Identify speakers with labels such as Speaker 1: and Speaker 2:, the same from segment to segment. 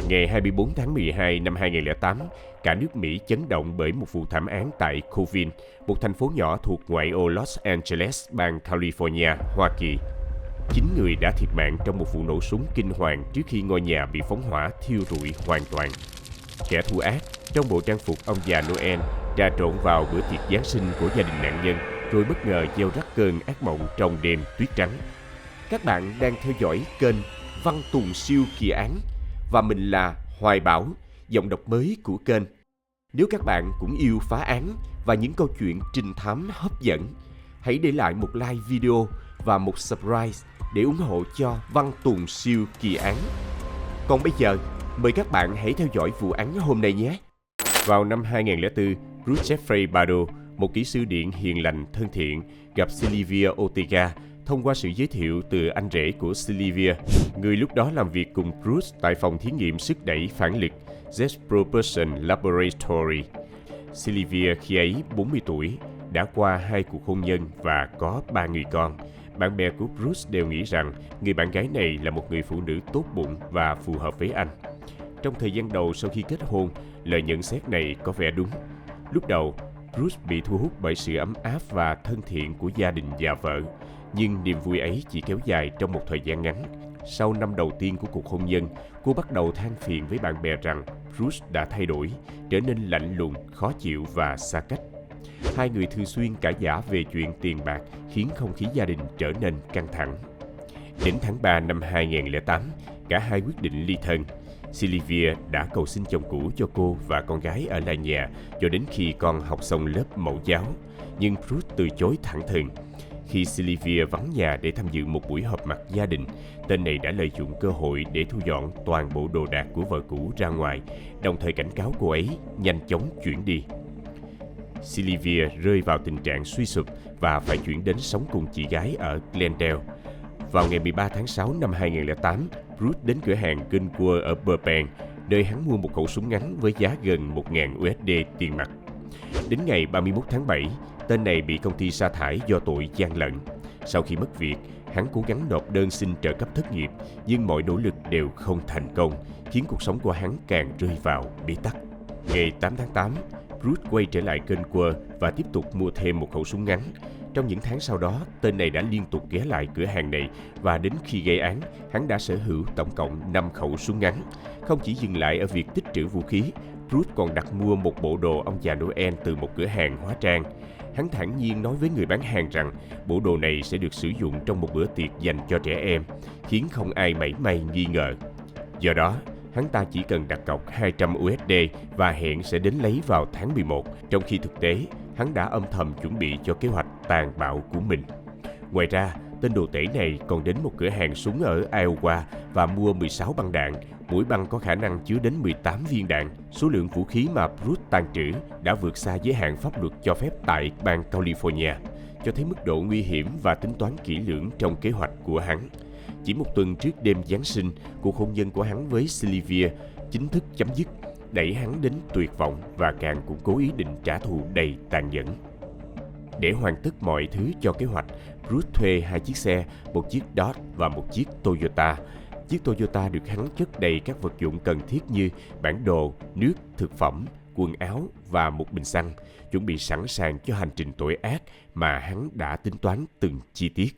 Speaker 1: Ngày 24 tháng 12 năm 2008, cả nước Mỹ chấn động bởi một vụ thảm án tại Colvin, một thành phố nhỏ thuộc ngoại ô Los Angeles, bang California, Hoa Kỳ. 9 người đã thiệt mạng trong một vụ nổ súng kinh hoàng trước khi ngôi nhà bị phóng hỏa thiêu rụi hoàn toàn. Kẻ thù ác trong bộ trang phục ông già Noel trà trộn vào bữa tiệc Giáng sinh của gia đình nạn nhân, rồi bất ngờ gieo rắc cơn ác mộng trong đêm tuyết trắng. Các bạn đang theo dõi kênh Văn Tùng Siêu Kỳ Án và mình là Hoài Bảo, giọng đọc mới của kênh. Nếu các bạn cũng yêu phá án và những câu chuyện trinh thám hấp dẫn, hãy để lại một like video và một subscribe để ủng hộ cho Văn Tùng Siêu Kỳ Án. Còn bây giờ, mời các bạn hãy theo dõi vụ án hôm nay nhé. Vào năm 2004, Bruce Jeffrey Bado, một kỹ sư điện hiền lành thân thiện, gặp Sylvia Ortega thông qua sự giới thiệu từ anh rể của Sylvia, người lúc đó làm việc cùng Bruce tại phòng thí nghiệm sức đẩy phản lực Jet Propulsion Laboratory. Sylvia khi ấy 40 tuổi, đã qua 2 cuộc hôn nhân và có 3 người con. Bạn bè của Bruce đều nghĩ rằng người bạn gái này là một người phụ nữ tốt bụng và phù hợp với anh. Trong thời gian đầu sau khi kết hôn, lời nhận xét này có vẻ đúng. Lúc đầu, Bruce bị thu hút bởi sự ấm áp và thân thiện của gia đình và vợ. Nhưng niềm vui ấy chỉ kéo dài trong một thời gian ngắn. Sau năm đầu tiên của cuộc hôn nhân, cô bắt đầu than phiền với bạn bè rằng Bruce đã thay đổi, trở nên lạnh lùng, khó chịu và xa cách. Hai người thường xuyên cãi vã về chuyện tiền bạc, khiến không khí gia đình trở nên căng thẳng. Đến tháng 3 năm 2008, cả hai quyết định ly thân. Sylvia đã cầu xin chồng cũ cho cô và con gái ở lại nhà cho đến khi con học xong lớp mẫu giáo. Nhưng Bruce từ chối thẳng thừng. Khi Sylvia vắng nhà để tham dự một buổi họp mặt gia đình, tên này đã lợi dụng cơ hội để thu dọn toàn bộ đồ đạc của vợ cũ ra ngoài, đồng thời cảnh cáo cô ấy nhanh chóng chuyển đi. Sylvia rơi vào tình trạng suy sụp và phải chuyển đến sống cùng chị gái ở Glendale. Vào ngày 13 tháng 6 năm 2008, Bruce đến cửa hàng Gunpowder ở Burbank, nơi hắn mua một khẩu súng ngắn với giá gần 1.000 USD tiền mặt. Đến ngày 31 tháng 7, tên này bị công ty sa thải do tội gian lận. Sau khi mất việc, hắn cố gắng nộp đơn xin trợ cấp thất nghiệp, nhưng mọi nỗ lực đều không thành công, khiến cuộc sống của hắn càng rơi vào bế tắc. Ngày 8 tháng 8, Bruce quay trở lại Gunpowder và tiếp tục mua thêm một khẩu súng ngắn. Trong những tháng sau đó, tên này đã liên tục ghé lại cửa hàng này và đến khi gây án, hắn đã sở hữu tổng cộng 5 khẩu súng ngắn. Không chỉ dừng lại ở việc tích trữ vũ khí, Bruce còn đặt mua một bộ đồ ông già Noel từ một cửa hàng hóa trang. Hắn thản nhiên nói với người bán hàng rằng bộ đồ này sẽ được sử dụng trong một bữa tiệc dành cho trẻ em, khiến không ai mảy may nghi ngờ. Do đó, hắn ta chỉ cần đặt cọc 200 USD và hẹn sẽ đến lấy vào tháng 11, trong khi thực tế, hắn đã âm thầm chuẩn bị cho kế hoạch tàn bạo của mình. Ngoài ra, tên đồ tể này còn đến một cửa hàng súng ở Iowa và mua 16 băng đạn, mỗi băng có khả năng chứa đến 18 viên đạn. Số lượng vũ khí mà Bruce tàng trữ đã vượt xa giới hạn pháp luật cho phép tại bang California, cho thấy mức độ nguy hiểm và tính toán kỹ lưỡng trong kế hoạch của hắn. Chỉ một tuần trước đêm Giáng sinh, cuộc hôn nhân của hắn với Sylvia chính thức chấm dứt, đẩy hắn đến tuyệt vọng và càng củng cố ý định trả thù đầy tàn nhẫn. Để hoàn tất mọi thứ cho kế hoạch, Bruce thuê 2 chiếc xe, một chiếc Dodge và một chiếc Toyota. Chiếc Toyota được hắn chất đầy các vật dụng cần thiết như bản đồ, nước, thực phẩm, quần áo và một bình xăng, chuẩn bị sẵn sàng cho hành trình tội ác mà hắn đã tính toán từng chi tiết.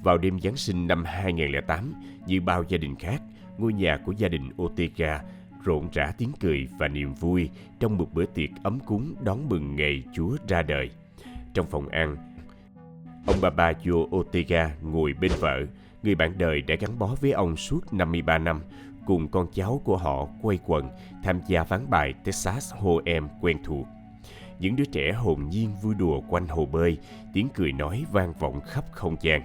Speaker 1: Vào đêm Giáng sinh năm 2008, như bao gia đình khác, ngôi nhà của gia đình Ortega rộn rã tiếng cười và niềm vui trong một bữa tiệc ấm cúng đón mừng ngày Chúa ra đời. Trong phòng ăn, ông Babayo Ortega ngồi bên vợ, người bạn đời đã gắn bó với ông suốt 53 năm, cùng con cháu của họ quây quần tham gia ván bài Texas Hold'em quen thuộc. Những đứa trẻ hồn nhiên vui đùa quanh hồ bơi, tiếng cười nói vang vọng khắp không gian.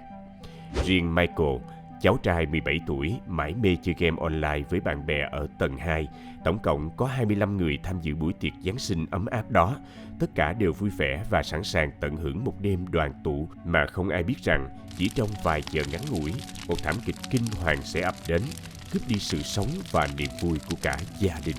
Speaker 1: Riêng Michael, cháu trai 17 tuổi, mải mê chơi game online với bạn bè ở tầng 2. Tổng cộng có 25 người tham dự buổi tiệc Giáng sinh ấm áp đó. Tất cả đều vui vẻ và sẵn sàng tận hưởng một đêm đoàn tụ mà không ai biết rằng chỉ trong vài giờ ngắn ngủi, một thảm kịch kinh hoàng sẽ ập đến, cướp đi sự sống và niềm vui của cả gia đình.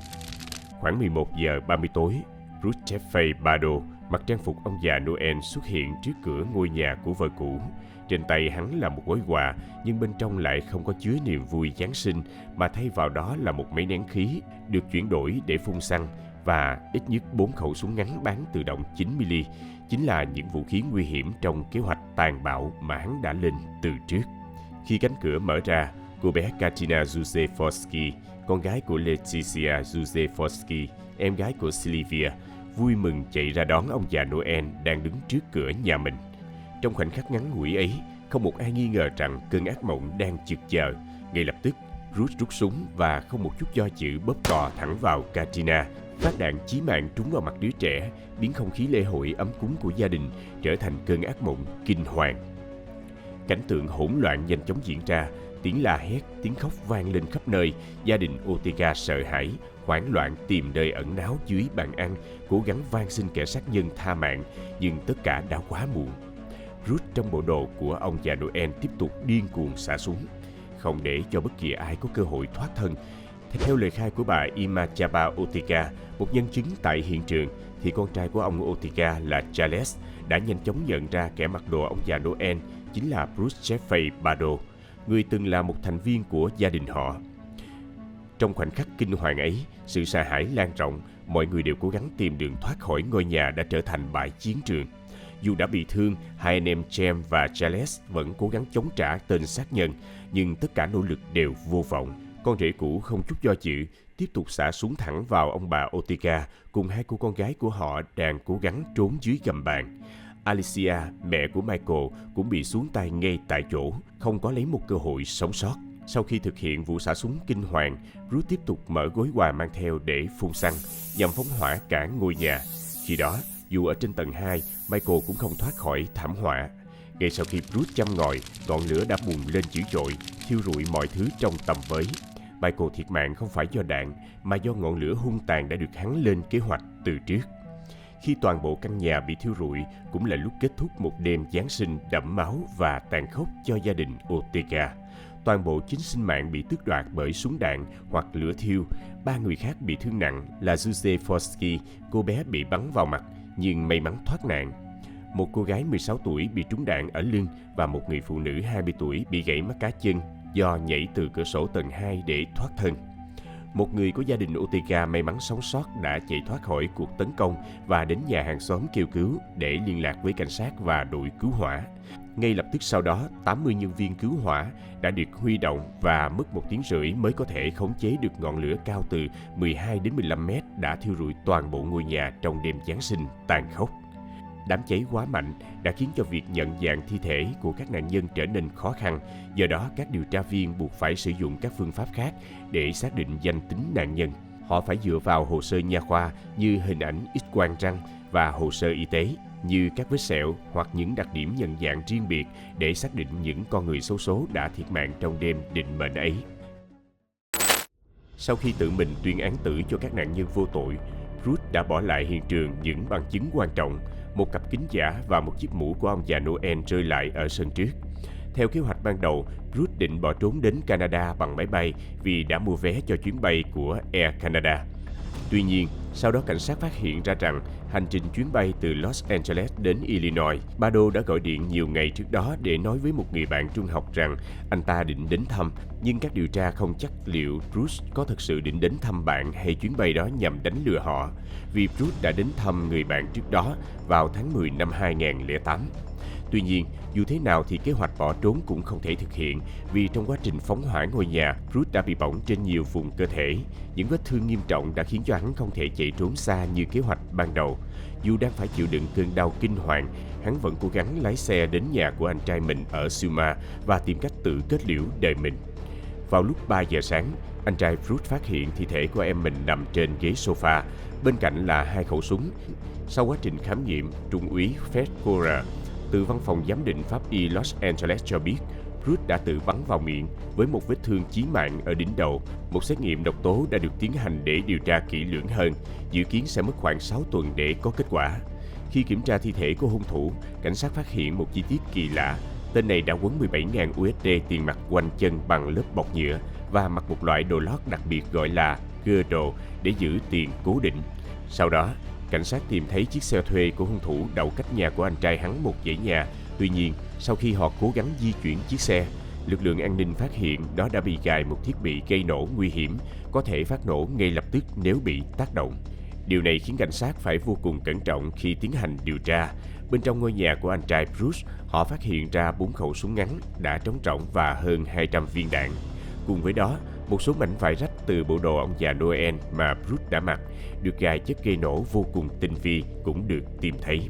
Speaker 1: Khoảng 11 giờ 30 tối, Bruce Jeffrey Bado Mặc trang phục ông già Noel xuất hiện trước cửa ngôi nhà của vợ cũ. Trên tay hắn là một gói quà, nhưng bên trong lại không có chứa niềm vui Giáng sinh, mà thay vào đó là một máy nén khí được chuyển đổi để phun xăng và ít nhất 4 khẩu súng ngắn bán tự động 9mm, chính là những vũ khí nguy hiểm trong kế hoạch tàn bạo mà hắn đã lên từ trước. Khi cánh cửa mở ra, cô bé Katina Józefowski, con gái của Leticia Józefowski, em gái của Sylvia, vui mừng chạy ra đón ông già Noel đang đứng trước cửa nhà mình. Trong khoảnh khắc ngắn ngủi ấy, không một ai nghi ngờ rằng cơn ác mộng đang chực chờ. Ngay lập tức, Ruth rút súng và không một chút do dự bóp cò thẳng vào Katina. Phát đạn chí mạng trúng vào mặt đứa trẻ, biến không khí lễ hội ấm cúng của gia đình trở thành cơn ác mộng kinh hoàng. Cảnh tượng hỗn loạn nhanh chóng diễn ra, tiếng la hét, tiếng khóc vang lên khắp nơi. Gia đình Ortega sợ hãi, hoảng loạn tìm nơi ẩn náu dưới bàn ăn, cố gắng van xin kẻ sát nhân tha mạng, nhưng tất cả đã quá muộn. Ruth trong bộ đồ của ông già Noel tiếp tục điên cuồng xả súng, không để cho bất kỳ ai có cơ hội thoát thân. Theo lời khai của bà Irma Chapa Ortega, một nhân chứng tại hiện trường, thì con trai của ông Ortega là Charles đã nhanh chóng nhận ra kẻ mặc đồ ông già Noel chính là Bruce Jeffrey Pardo, người từng là một thành viên của gia đình họ. Trong khoảnh khắc kinh hoàng ấy, sự sợ hãi lan rộng, mọi người đều cố gắng tìm đường thoát khỏi ngôi nhà đã trở thành bãi chiến trường. Dù đã bị thương, hai anh em James và Charles vẫn cố gắng chống trả tên sát nhân, nhưng tất cả nỗ lực đều vô vọng. Con rể cũ không chút do dự, tiếp tục xả súng thẳng vào ông bà Ortega cùng hai cô con gái của họ đang cố gắng trốn dưới gầm bàn. Alicia, mẹ của Michael, cũng bị xuống tay ngay tại chỗ, không có lấy một cơ hội sống sót. Sau khi thực hiện vụ xả súng kinh hoàng, Ruth tiếp tục mở gói quà mang theo để phun xăng, nhằm phóng hỏa cả ngôi nhà. Khi đó, dù ở trên tầng 2, Michael cũng không thoát khỏi thảm họa. Ngay sau khi Ruth châm ngòi, ngọn lửa đã bùng lên dữ dội, thiêu rụi mọi thứ trong tầm với. Michael thiệt mạng không phải do đạn, mà do ngọn lửa hung tàn đã được hắn lên kế hoạch từ trước. Khi toàn bộ căn nhà bị thiêu rụi, cũng là lúc kết thúc một đêm Giáng sinh đẫm máu và tàn khốc cho gia đình Ortega. Toàn bộ chính sinh mạng bị tước đoạt bởi súng đạn hoặc lửa thiêu. 3 người khác bị thương nặng là Józefowski, cô bé bị bắn vào mặt nhưng may mắn thoát nạn. Một cô gái 16 tuổi bị trúng đạn ở lưng và một người phụ nữ 20 tuổi bị gãy mắt cá chân do nhảy từ cửa sổ tầng 2 để thoát thân. Một người của gia đình Ortega may mắn sống sót đã chạy thoát khỏi cuộc tấn công và đến nhà hàng xóm kêu cứu để liên lạc với cảnh sát và đội cứu hỏa. Ngay lập tức sau đó, 80 nhân viên cứu hỏa đã được huy động và mất 1 tiếng rưỡi mới có thể khống chế được ngọn lửa cao từ 12 đến 15 mét đã thiêu rụi toàn bộ ngôi nhà trong đêm Giáng sinh tàn khốc. Đám cháy quá mạnh đã khiến cho việc nhận dạng thi thể của các nạn nhân trở nên khó khăn, do đó các điều tra viên buộc phải sử dụng các phương pháp khác để xác định danh tính nạn nhân. Họ phải dựa vào hồ sơ nha khoa như hình ảnh X-quang răng và hồ sơ y tế như các vết sẹo hoặc những đặc điểm nhận dạng riêng biệt để xác định những con người xấu số đã thiệt mạng trong đêm định mệnh ấy. Sau khi tự mình tuyên án tử cho các nạn nhân vô tội, Ruth đã bỏ lại hiện trường những bằng chứng quan trọng, một cặp kính giả và một chiếc mũ của ông già Noel rơi lại ở sân trước. Theo kế hoạch ban đầu, Ruth định bỏ trốn đến Canada bằng máy bay vì đã mua vé cho chuyến bay của Air Canada. Tuy nhiên, sau đó cảnh sát phát hiện ra rằng hành trình chuyến bay từ Los Angeles đến Illinois, Pardo đã gọi điện nhiều ngày trước đó để nói với một người bạn trung học rằng anh ta định đến thăm, nhưng các điều tra không chắc liệu Bruce có thực sự định đến thăm bạn hay chuyến bay đó nhằm đánh lừa họ, vì Bruce đã đến thăm người bạn trước đó vào tháng 10 năm 2008. Tuy nhiên, dù thế nào thì kế hoạch bỏ trốn cũng không thể thực hiện vì trong quá trình phóng hỏa ngôi nhà, Bruce đã bị bỏng trên nhiều vùng cơ thể. Những vết thương nghiêm trọng đã khiến cho hắn không thể chạy trốn xa như kế hoạch ban đầu. Dù đang phải chịu đựng cơn đau kinh hoàng, hắn vẫn cố gắng lái xe đến nhà của anh trai mình ở Suma và tìm cách tự kết liễu đời mình. Vào lúc 3 giờ sáng, anh trai Bruce phát hiện thi thể của em mình nằm trên ghế sofa, bên cạnh là 2 khẩu súng. Sau quá trình khám nghiệm, Trung úy Fred Cora từ văn phòng giám định pháp y Los Angeles cho biết Bruce đã tự bắn vào miệng với một vết thương chí mạng ở đỉnh đầu. Một xét nghiệm độc tố đã được tiến hành để điều tra kỹ lưỡng hơn, dự kiến sẽ mất khoảng 6 tuần để có kết quả. Khi kiểm tra thi thể của hung thủ, cảnh sát phát hiện một chi tiết kỳ lạ. Tên này đã quấn 17.000 USD tiền mặt quanh chân bằng lớp bọc nhựa và mặc một loại đồ lót đặc biệt gọi là girdle để giữ tiền cố định. Sau đó, cảnh sát tìm thấy chiếc xe thuê của hung thủ đậu cách nhà của anh trai hắn một dãy nhà. Tuy nhiên, sau khi họ cố gắng di chuyển chiếc xe, lực lượng an ninh phát hiện đó đã bị gài một thiết bị gây nổ nguy hiểm, có thể phát nổ ngay lập tức nếu bị tác động. Điều này khiến cảnh sát phải vô cùng cẩn trọng khi tiến hành điều tra. Bên trong ngôi nhà của anh trai Bruce, họ phát hiện ra 4 khẩu súng ngắn đã trống trỏng và hơn 200 viên đạn. Cùng với đó, một số mảnh vải rách từ bộ đồ ông già Noel mà Bruce đã mặc, được gài chất gây nổ vô cùng tinh vi cũng được tìm thấy.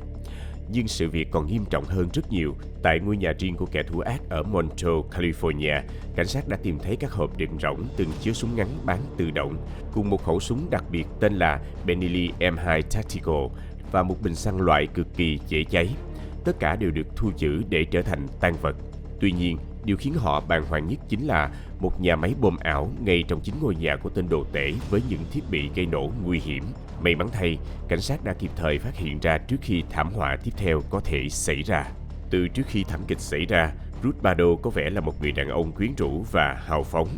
Speaker 1: Nhưng sự việc còn nghiêm trọng hơn rất nhiều. Tại ngôi nhà riêng của kẻ thù ác ở Montreux, California, cảnh sát đã tìm thấy các hộp đựng rỗng từng chứa súng ngắn bán tự động, cùng một khẩu súng đặc biệt tên là Benelli M2 Tactical và một bình xăng loại cực kỳ dễ cháy. Tất cả đều được thu giữ để trở thành tang vật. Tuy nhiên, điều khiến họ bàng hoàng nhất chính là một nhà máy bom ảo ngay trong chính ngôi nhà của tên đồ tể với những thiết bị gây nổ nguy hiểm. May mắn thay, cảnh sát đã kịp thời phát hiện ra trước khi thảm họa tiếp theo có thể xảy ra. Từ trước khi thảm kịch xảy ra, Ruth Bado có vẻ là một người đàn ông quyến rũ và hào phóng,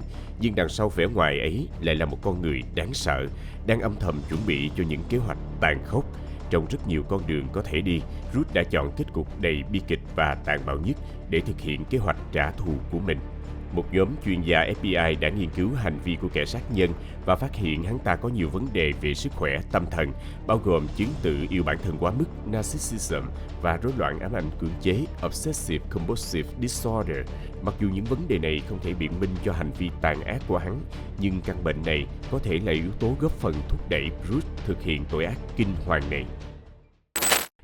Speaker 1: nhưng đằng sau vẻ ngoài ấy lại là một con người đáng sợ, đang âm thầm chuẩn bị cho những kế hoạch tàn khốc. Trong rất nhiều con đường có thể đi, Ruth đã chọn kết cục đầy bi kịch và tàn bạo nhất để thực hiện kế hoạch trả thù của mình. Một nhóm chuyên gia FBI đã nghiên cứu hành vi của kẻ sát nhân và phát hiện hắn ta có nhiều vấn đề về sức khỏe tâm thần, bao gồm chứng tự yêu bản thân quá mức narcissism và rối loạn ám ảnh cưỡng chế obsessive compulsive disorder. Mặc dù những vấn đề này không thể biện minh cho hành vi tàn ác của hắn, nhưng căn bệnh này có thể là yếu tố góp phần thúc đẩy Bruce thực hiện tội ác kinh hoàng này.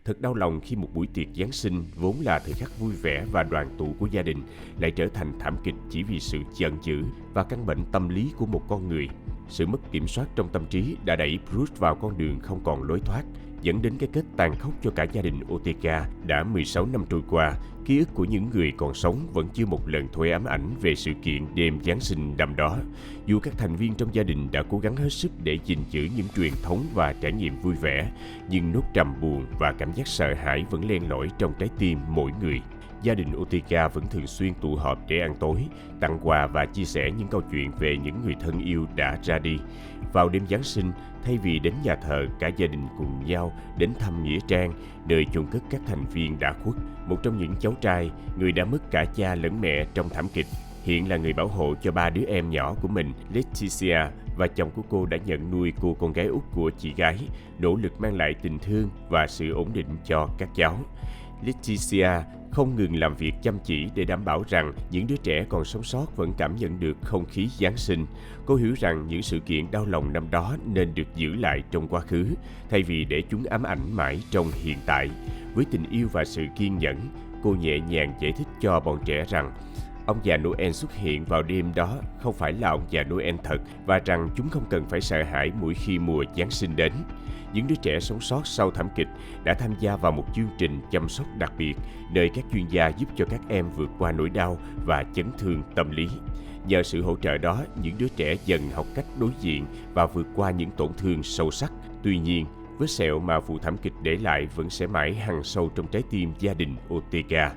Speaker 1: Thật đau lòng khi một buổi tiệc Giáng sinh vốn là thời khắc vui vẻ và đoàn tụ của gia đình lại trở thành thảm kịch chỉ vì sự giận dữ và căn bệnh tâm lý của một con người. Sự mất kiểm soát trong tâm trí đã đẩy Bruce vào con đường không còn lối thoát, dẫn đến cái kết tàn khốc cho cả gia đình Ortega. Đã 16 năm trôi qua, ký ức của những người còn sống vẫn chưa một lần thôi ám ảnh về sự kiện đêm Giáng sinh năm đó. Dù các thành viên trong gia đình đã cố gắng hết sức để gìn giữ những truyền thống và trải nghiệm vui vẻ, nhưng nốt trầm buồn và cảm giác sợ hãi vẫn len lỏi trong trái tim mỗi người. Gia đình Ortega vẫn thường xuyên tụ họp để ăn tối, tặng quà và chia sẻ những câu chuyện về những người thân yêu đã ra đi. Vào đêm Giáng sinh, thay vì đến nhà thờ, cả gia đình cùng nhau đến thăm nghĩa trang, nơi chôn cất các thành viên đã khuất. Một trong những cháu trai, người đã mất cả cha lẫn mẹ trong thảm kịch, hiện là người bảo hộ cho 3 đứa em nhỏ của mình, Leticia, và chồng của cô đã nhận nuôi cô con gái út của chị gái, nỗ lực mang lại tình thương và sự ổn định cho các cháu. Leticia không ngừng làm việc chăm chỉ để đảm bảo rằng những đứa trẻ còn sống sót vẫn cảm nhận được không khí Giáng sinh. Cô hiểu rằng những sự kiện đau lòng năm đó nên được giữ lại trong quá khứ, thay vì để chúng ám ảnh mãi trong hiện tại. Với tình yêu và sự kiên nhẫn, cô nhẹ nhàng giải thích cho bọn trẻ rằng ông già Noel xuất hiện vào đêm đó không phải là ông già Noel thật và rằng chúng không cần phải sợ hãi mỗi khi mùa Giáng sinh đến. Những đứa trẻ sống sót sau thảm kịch đã tham gia vào một chương trình chăm sóc đặc biệt, nơi các chuyên gia giúp cho các em vượt qua nỗi đau và chấn thương tâm lý. Nhờ sự hỗ trợ đó, những đứa trẻ dần học cách đối diện và vượt qua những tổn thương sâu sắc. Tuy nhiên, vết sẹo mà vụ thảm kịch để lại vẫn sẽ mãi hằn sâu trong trái tim gia đình Ortega.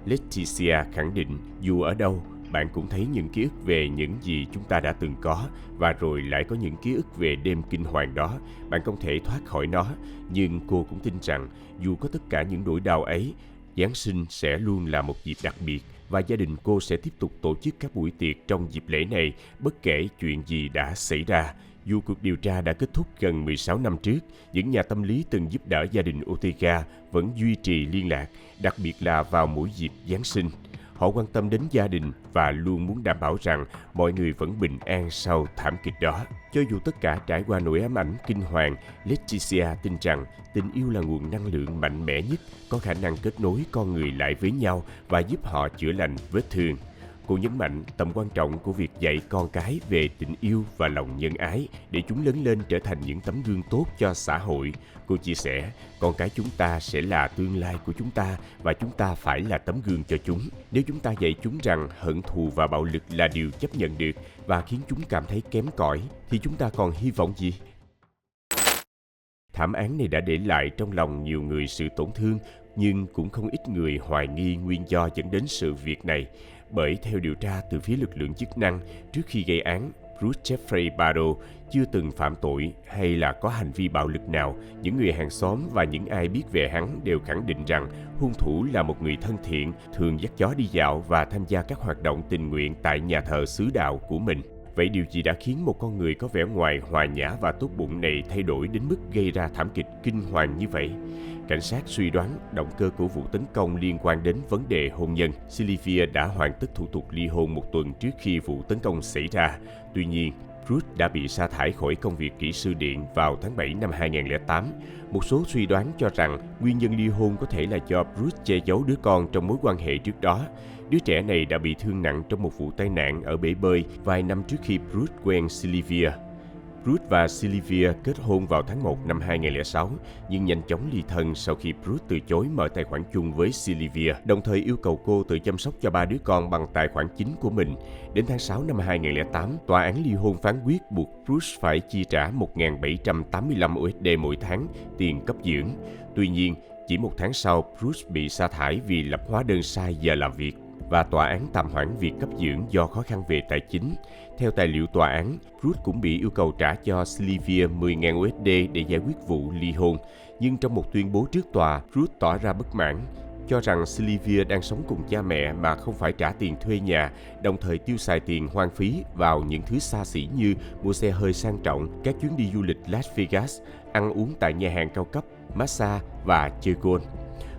Speaker 1: Leticia khẳng định dù ở đâu, bạn cũng thấy những ký ức về những gì chúng ta đã từng có, và rồi lại có những ký ức về đêm kinh hoàng đó. Bạn không thể thoát khỏi nó, nhưng cô cũng tin rằng dù có tất cả những nỗi đau ấy, Giáng sinh sẽ luôn là một dịp đặc biệt, và gia đình cô sẽ tiếp tục tổ chức các buổi tiệc trong dịp lễ này bất kể chuyện gì đã xảy ra. Dù cuộc điều tra đã kết thúc gần 16 năm trước, những nhà tâm lý từng giúp đỡ gia đình Ortega vẫn duy trì liên lạc, đặc biệt là vào mỗi dịp Giáng sinh. Họ quan tâm đến gia đình và luôn muốn đảm bảo rằng mọi người vẫn bình an sau thảm kịch đó. Cho dù tất cả trải qua nỗi ám ảnh kinh hoàng, Leticia tin rằng tình yêu là nguồn năng lượng mạnh mẽ nhất, có khả năng kết nối con người lại với nhau và giúp họ chữa lành vết thương. Cô nhấn mạnh tầm quan trọng của việc dạy con cái về tình yêu và lòng nhân ái để chúng lớn lên trở thành những tấm gương tốt cho xã hội. Cô chia sẻ, con cái chúng ta sẽ là tương lai của chúng ta và chúng ta phải là tấm gương cho chúng. Nếu chúng ta dạy chúng rằng hận thù và bạo lực là điều chấp nhận được và khiến chúng cảm thấy kém cỏi, thì chúng ta còn hy vọng gì? Thảm án này đã để lại trong lòng nhiều người sự tổn thương, nhưng cũng không ít người hoài nghi nguyên do dẫn đến sự việc này. Bởi theo điều tra từ phía lực lượng chức năng, trước khi gây án, Bruce Jeffrey Bado chưa từng phạm tội hay là có hành vi bạo lực nào, những người hàng xóm và những ai biết về hắn đều khẳng định rằng hung thủ là một người thân thiện, thường dắt chó đi dạo và tham gia các hoạt động tình nguyện tại nhà thờ xứ đạo của mình. Vậy điều gì đã khiến một con người có vẻ ngoài hòa nhã và tốt bụng này thay đổi đến mức gây ra thảm kịch kinh hoàng như vậy? Cảnh sát suy đoán động cơ của vụ tấn công liên quan đến vấn đề hôn nhân. Sylvia đã hoàn tất thủ tục ly hôn một tuần trước khi vụ tấn công xảy ra. Tuy nhiên, Bruce đã bị sa thải khỏi công việc kỹ sư điện vào tháng 7 năm 2008. Một số suy đoán cho rằng nguyên nhân ly hôn có thể là do Bruce che giấu đứa con trong mối quan hệ trước đó. Đứa trẻ này đã bị thương nặng trong một vụ tai nạn ở bể bơi vài năm trước khi Bruce quen Sylvia. Bruce và Sylvia kết hôn vào tháng 1 năm 2006, nhưng nhanh chóng ly thân sau khi Bruce từ chối mở tài khoản chung với Sylvia, đồng thời yêu cầu cô tự chăm sóc cho 3 đứa con bằng tài khoản chính của mình. Đến tháng 6 năm 2008, tòa án ly hôn phán quyết buộc Bruce phải chi trả 1.785 USD mỗi tháng tiền cấp dưỡng. Tuy nhiên, chỉ một tháng sau, Bruce bị sa thải vì lập hóa đơn sai giờ làm việc, và tòa án tạm hoãn việc cấp dưỡng do khó khăn về tài chính. Theo tài liệu tòa án, Bruce cũng bị yêu cầu trả cho Sylvia 10.000 USD để giải quyết vụ ly hôn. Nhưng trong một tuyên bố trước tòa, Bruce tỏ ra bất mãn, cho rằng Sylvia đang sống cùng cha mẹ mà không phải trả tiền thuê nhà, đồng thời tiêu xài tiền hoang phí vào những thứ xa xỉ như mua xe hơi sang trọng, các chuyến đi du lịch Las Vegas, ăn uống tại nhà hàng cao cấp, massage và chơi golf.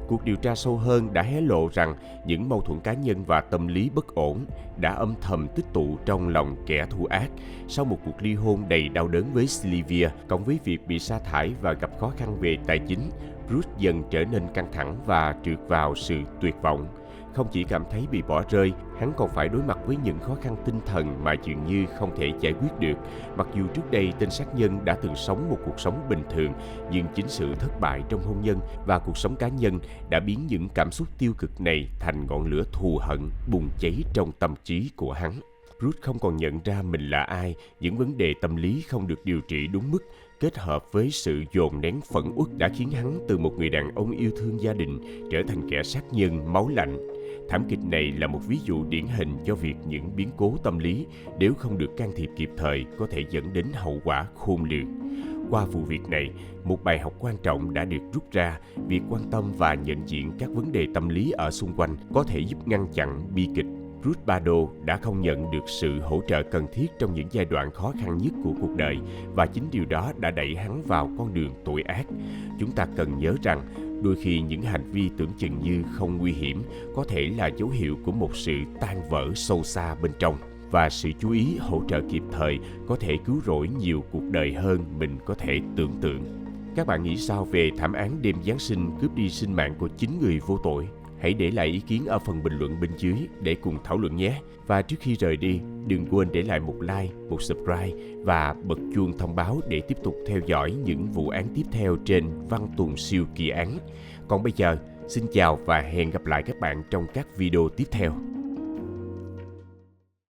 Speaker 1: Cuộc điều tra sâu hơn đã hé lộ rằng những mâu thuẫn cá nhân và tâm lý bất ổn đã âm thầm tích tụ trong lòng kẻ thù ác. Sau một cuộc ly hôn đầy đau đớn với Sylvia, cộng với việc bị sa thải và gặp khó khăn về tài chính, Bruce dần trở nên căng thẳng và trượt vào sự tuyệt vọng. Không chỉ cảm thấy bị bỏ rơi, hắn còn phải đối mặt với những khó khăn tinh thần mà dường như không thể giải quyết được. Mặc dù trước đây tên sát nhân đã từng sống một cuộc sống bình thường, nhưng chính sự thất bại trong hôn nhân và cuộc sống cá nhân đã biến những cảm xúc tiêu cực này thành ngọn lửa thù hận bùng cháy trong tâm trí của hắn. Bruce không còn nhận ra mình là ai, những vấn đề tâm lý không được điều trị đúng mức, kết hợp với sự dồn nén phẫn uất đã khiến hắn từ một người đàn ông yêu thương gia đình trở thành kẻ sát nhân máu lạnh. Thảm kịch này là một ví dụ điển hình cho việc những biến cố tâm lý nếu không được can thiệp kịp thời có thể dẫn đến hậu quả khôn lường. Qua vụ việc này, một bài học quan trọng đã được rút ra: việc quan tâm và nhận diện các vấn đề tâm lý ở xung quanh có thể giúp ngăn chặn bi kịch. Bruce Bado đã không nhận được sự hỗ trợ cần thiết trong những giai đoạn khó khăn nhất của cuộc đời, và chính điều đó đã đẩy hắn vào con đường tội ác. Chúng ta cần nhớ rằng, đôi khi những hành vi tưởng chừng như không nguy hiểm có thể là dấu hiệu của một sự tan vỡ sâu xa bên trong, và sự chú ý hỗ trợ kịp thời có thể cứu rỗi nhiều cuộc đời hơn mình có thể tưởng tượng. Các bạn nghĩ sao về thảm án đêm Giáng sinh cướp đi sinh mạng của 9 người vô tội? Hãy để lại ý kiến ở phần bình luận bên dưới để cùng thảo luận nhé. Và trước khi rời đi, đừng quên để lại một like, một subscribe và bật chuông thông báo để tiếp tục theo dõi những vụ án tiếp theo trên Văn Tùng Siêu Kỳ Án. Còn bây giờ, xin chào và hẹn gặp lại các bạn trong các video tiếp theo.